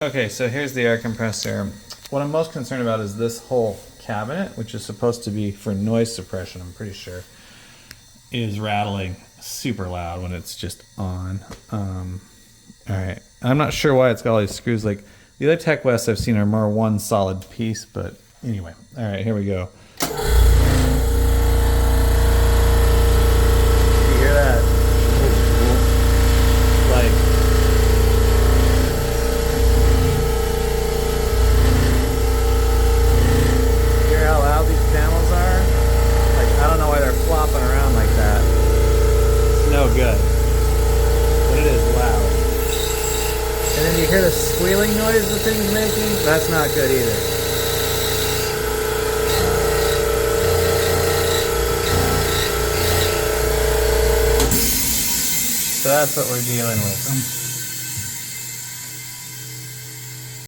Okay, so here's the air compressor. What I'm most concerned about is this whole cabinet, which is supposed to be for noise suppression, I'm pretty sure, is rattling super loud when it's just on. Alright, I'm not sure why it's got all these screws. Like, the other Tech West I've seen are more one solid piece, but anyway. Alright, here we go. You hear that? Like, flopping around like that. It's no good. But it is loud. And then you hear the squealing noise the thing's making? That's not good either. So that's what we're dealing with.